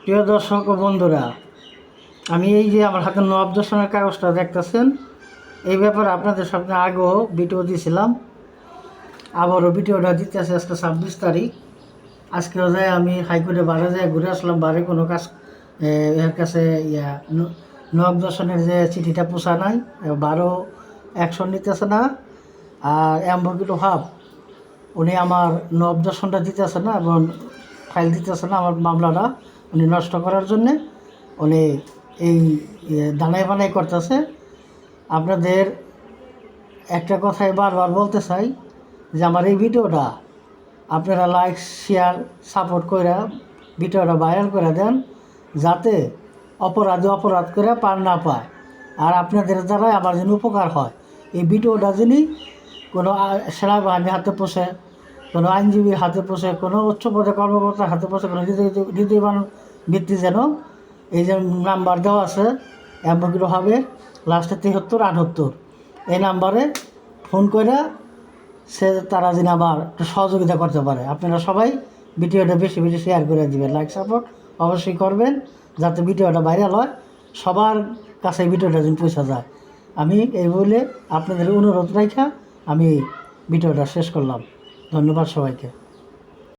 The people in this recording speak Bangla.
প্রিয় দর্শক ও বন্ধুরা, আমি এই যে আমার হাতে নবাব দর্শনের কাগজটা দেখতেছেন, এই ব্যাপারে আপনাদের সামনে আগেও ভিডিও দিয়েছিলাম, আবারও ভিডিওটা দিতেছে। আজকে 26 তারিখ। আজকেও যাই আমি হাইকোর্টে বারে যাই ঘুরে আসলাম, বারে কোনো কাজ এর কাছে নবাব দর্শনের যে চিঠিটা পোষা নাই, বারো অ্যাকশন নিতেছে না। আর অ্যাম্বকিট ভাব উনি আমার নবাব দর্শনটা দিতেছে না এবং ফাইল দিতেছে না আমার মামলাটা উনি নষ্ট করার জন্যে। উনি এই দানাই বানাই করতেছে। আপনাদের একটা কথাই বারবার বলতে চাই যে আমার এই ভিডিওটা আপনারা লাইক শেয়ার সাপোর্ট করে ভিডিওটা ভাইরাল করে দেন, যাতে অপরাধী অপরাধ করে পার না পায়। আর আপনাদের দ্বারাই আমার যেন উপকার হয়। এই ভিডিওটা যিনি কোনো সেনাবাহিনীর হাতে পোষে, কোনো আইনজীবীর হাতে পোষে, কোনো উচ্চপদে কর্মকর্তার হাতে পোষে, কোনো হৃদয়বান ব্যক্তি যেন এই যে নাম্বার দেওয়া আছে অ্যাম্বকিট হবে লাস্টে 73 78, এই নাম্বারে ফোন করে তারা যেন আবার একটু সহযোগিতা করতে পারে। আপনারা সবাই ভিডিওটা বেশি বেশি শেয়ার করে দিবেন, লাইক সাপোর্ট অবশ্যই করবেন, যাতে ভিডিওটা ভাইরাল হয়, সবার কাছে ভিডিওটা যেন পৌঁছা যায়। আমি এই বলে আপনাদের অনুরোধ রাখা আমি ভিডিওটা শেষ করলাম। ধন্যবাদ সবাইকে।